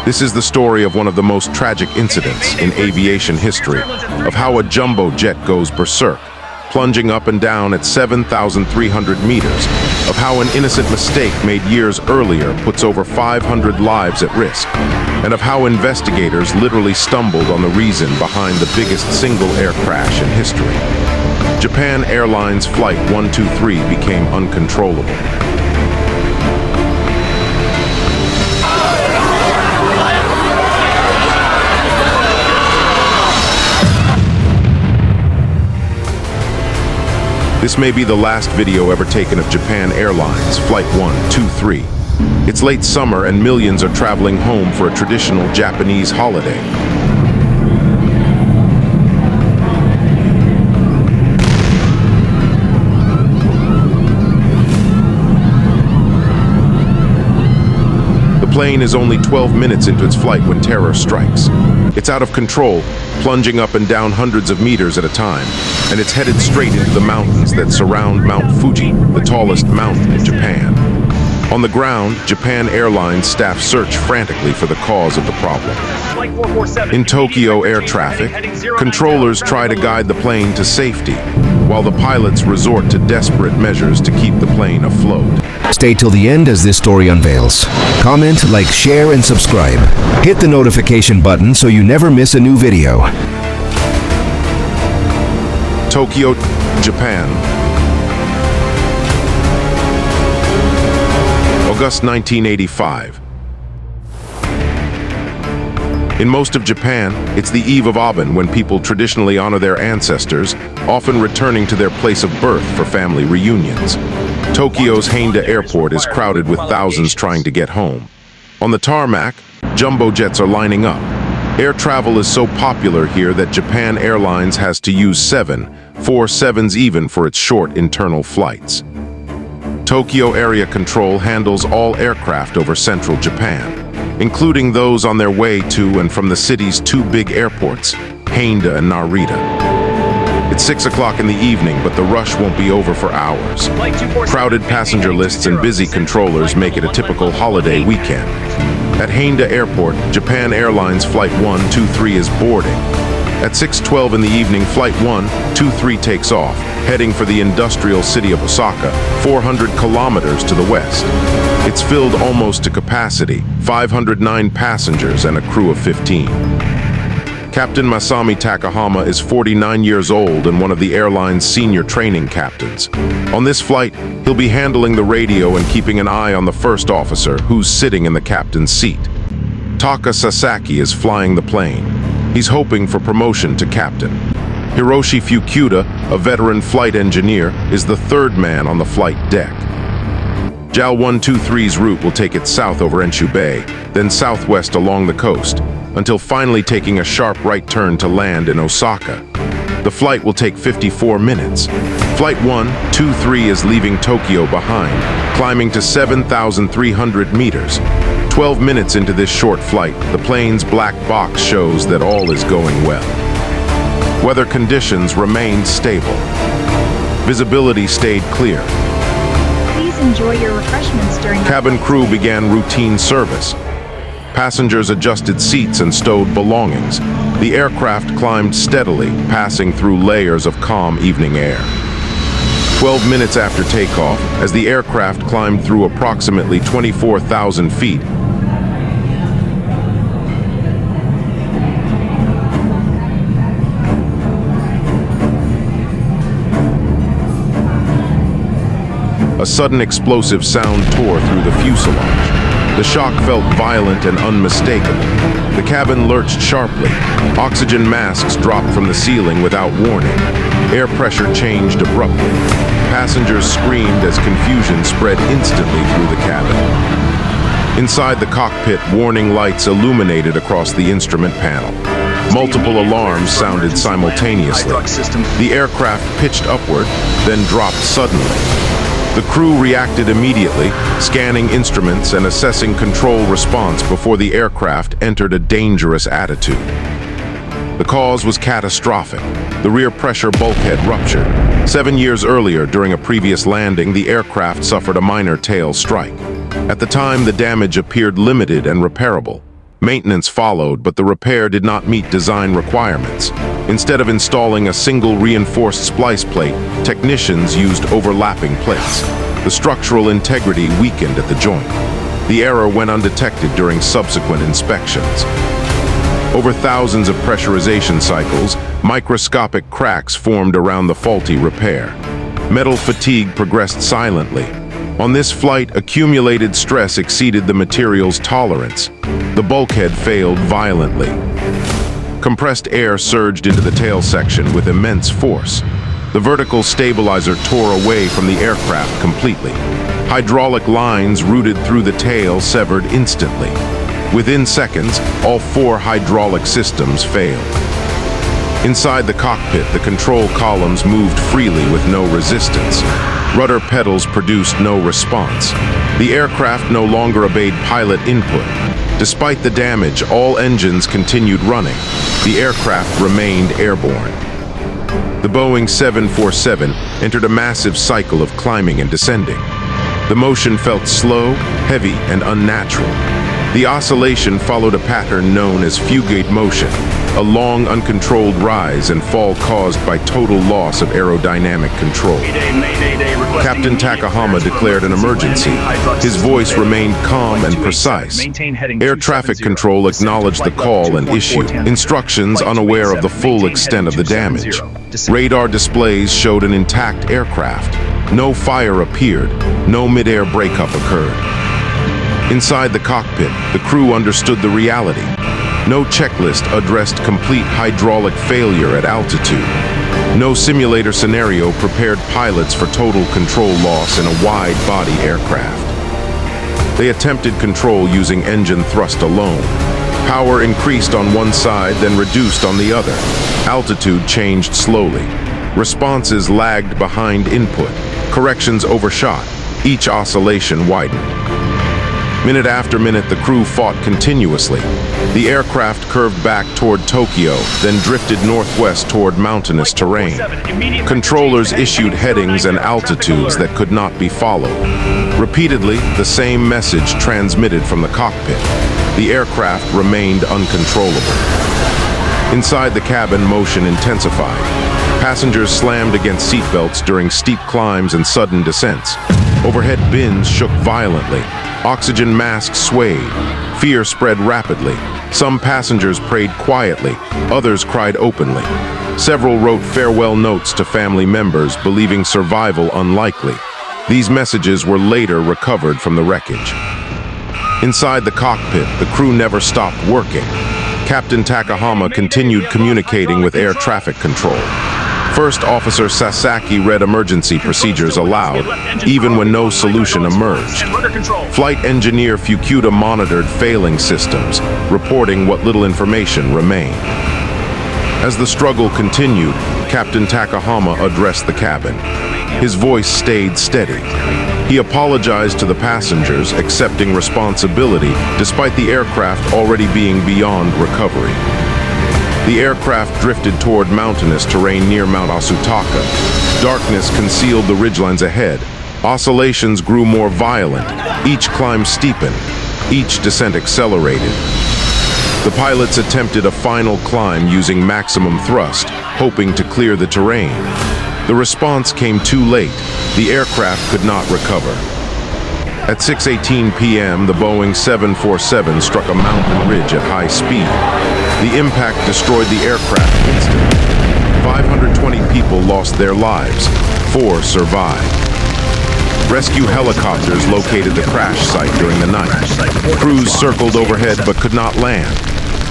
This is the story of one of the most tragic incidents in aviation history, of how a jumbo jet goes berserk, plunging up and down at 7,300 meters, of how an innocent mistake made years earlier puts over 500 lives at risk, and of how investigators literally stumbled on the reason behind the biggest single air crash in history. Japan Airlines Flight 123 became uncontrollable. This may be the last video ever taken of Japan Airlines Flight 123. It's late summer and millions are traveling home for a traditional Japanese holiday. The plane is only 12 minutes into its flight when terror strikes. It's out of control, plunging up and down hundreds of meters at a time, and it's headed straight into the mountains that surround Mount Fuji, the tallest mountain in Japan. On the ground, Japan Airlines staff search frantically for the cause of the problem. In Tokyo air traffic, controllers try to guide the plane to safety, while the pilots resort to desperate measures to keep the plane afloat. Stay till the end as this story unveils. Comment, like, share, and subscribe. Hit the notification button so you never miss a new video. Tokyo, Japan. August 1985. In most of Japan, it's the eve of Aben when people traditionally honor their ancestors, often returning to their place of birth for family reunions. Tokyo's Haneda Airport is crowded with thousands trying to get home. On the tarmac, jumbo jets are lining up. Air travel is so popular here that Japan Airlines has to use 747s even for its short internal flights. Tokyo Area Control handles all aircraft over central Japan, including those on their way to and from the city's two big airports, Haneda and Narita. It's 6 o'clock in the evening, but the rush won't be over for hours. Crowded passenger lists and busy controllers make it a typical holiday weekend. At Haneda Airport, Japan Airlines Flight 123 is boarding. At 6:12 in the evening, Flight 123 takes off, heading for the industrial city of Osaka, 400 kilometers to the west. It's filled almost to capacity, 509 passengers and a crew of 15. Captain Masami Takahama is 49 years old and one of the airline's senior training captains. On this flight, he'll be handling the radio and keeping an eye on the first officer, who's sitting in the captain's seat. Taka Sasaki is flying the plane. He's hoping for promotion to captain. Hiroshi Fukuda, a veteran flight engineer, is the third man on the flight deck. JAL 123's route will take it south over Enshu Bay, then southwest along the coast, until finally taking a sharp right turn to land in Osaka. The flight will take 54 minutes. Flight 123 is leaving Tokyo behind, climbing to 7,300 meters. 12 minutes into this short flight, the plane's black box shows that all is going well. Weather conditions remained stable. Visibility stayed clear. Please enjoy your refreshments during Cabin crew began routine service. Passengers adjusted seats and stowed belongings. The aircraft climbed steadily, passing through layers of calm evening air. 12 minutes after takeoff, as the aircraft climbed through approximately 24,000 feet, a sudden explosive sound tore through the fuselage. The shock felt violent and unmistakable. The cabin lurched sharply. Oxygen masks dropped from the ceiling without warning. Air pressure changed abruptly. Passengers screamed as confusion spread instantly through the cabin. Inside the cockpit, warning lights illuminated across the instrument panel. Multiple alarms sounded simultaneously. The aircraft pitched upward, then dropped suddenly. The crew reacted immediately, scanning instruments and assessing control response before the aircraft entered a dangerous attitude. The cause was catastrophic. The rear pressure bulkhead ruptured. 7 years earlier, during a previous landing, the aircraft suffered a minor tail strike. At the time, the damage appeared limited and repairable. Maintenance followed, but the repair did not meet design requirements. Instead of installing a single reinforced splice plate, technicians used overlapping plates. The structural integrity weakened at the joint. The error went undetected during subsequent inspections. Over thousands of pressurization cycles, microscopic cracks formed around the faulty repair. Metal fatigue progressed silently. On this flight, accumulated stress exceeded the material's tolerance. The bulkhead failed violently. Compressed air surged into the tail section with immense force. The vertical stabilizer tore away from the aircraft completely. Hydraulic lines routed through the tail severed instantly. Within seconds, all 4 hydraulic systems failed. Inside the cockpit, the control columns moved freely with no resistance. Rudder pedals produced no response. The aircraft no longer obeyed pilot input. Despite the damage, all engines continued running. The aircraft remained airborne. The Boeing 747 entered a massive cycle of climbing and descending. The motion felt slow, heavy, and unnatural. The oscillation followed a pattern known as Phugoid motion, a long, uncontrolled rise and fall caused by total loss of aerodynamic control. Captain Takahama declared an emergency. His voice remained calm and precise. Air traffic control acknowledged the call and issued instructions, unaware of the full extent of the damage. Radar displays showed an intact aircraft. No fire appeared. No mid-air breakup occurred. Inside the cockpit, the crew understood the reality. No checklist addressed complete hydraulic failure at altitude. No simulator scenario prepared pilots for total control loss in a wide-body aircraft. They attempted control using engine thrust alone. Power increased on one side, then reduced on the other. Altitude changed slowly. Responses lagged behind input. Corrections overshot. Each oscillation widened. Minute after minute, the crew fought continuously. The aircraft curved back toward Tokyo, then drifted northwest toward mountainous terrain. Controllers issued headings and altitudes that could not be followed. Repeatedly, the same message transmitted from the cockpit. The aircraft remained uncontrollable. Inside the cabin, motion intensified. Passengers slammed against seatbelts during steep climbs and sudden descents. Overhead bins shook violently. Oxygen masks swayed. Fear spread rapidly. Some passengers prayed quietly. Others cried openly. Several wrote farewell notes to family members, believing survival unlikely. These messages were later recovered from the wreckage. Inside the cockpit, the crew never stopped working. Captain Takahama continued communicating with air traffic control. First Officer Sasaki read emergency procedures aloud, even when no solution emerged. Flight Engineer Fukuda monitored failing systems, reporting what little information remained. As the struggle continued, Captain Takahama addressed the cabin. His voice stayed steady. He apologized to the passengers, accepting responsibility despite the aircraft already being beyond recovery. The aircraft drifted toward mountainous terrain near Mount Osutaka. Darkness concealed the ridgelines ahead. Oscillations grew more violent. Each climb steepened. Each descent accelerated. The pilots attempted a final climb using maximum thrust, hoping to clear the terrain. The response came too late. The aircraft could not recover. At 6:18 p.m., the Boeing 747 struck a mountain ridge at high speed. The impact destroyed the aircraft instantly. 520 people lost their lives. 4 survived. Rescue helicopters located the crash site during the night. Crews circled overhead but could not land.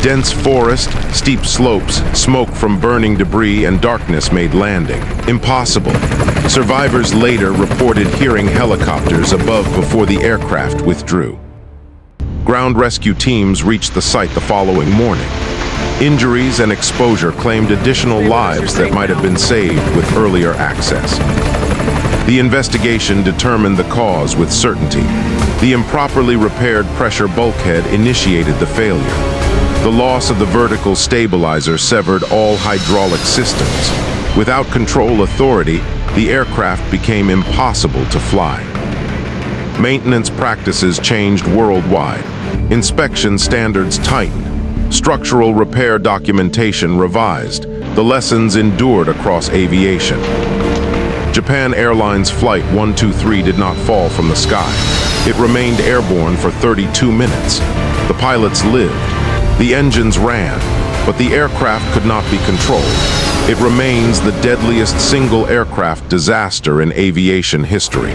Dense forest, steep slopes, smoke from burning debris, and darkness made landing impossible. Survivors later reported hearing helicopters above before the aircraft withdrew. Ground rescue teams reached the site the following morning. Injuries and exposure claimed additional lives that might have been saved with earlier access. The investigation determined the cause with certainty. The improperly repaired pressure bulkhead initiated the failure. The loss of the vertical stabilizer severed all hydraulic systems. Without control authority, the aircraft became impossible to fly. Maintenance practices changed worldwide. Inspection standards tightened. Structural repair documentation revised. The lessons endured across aviation. Japan Airlines Flight 123 did not fall from the sky. It remained airborne for 32 minutes. The pilots lived. The engines ran, but the aircraft could not be controlled. It remains the deadliest single aircraft disaster in aviation history.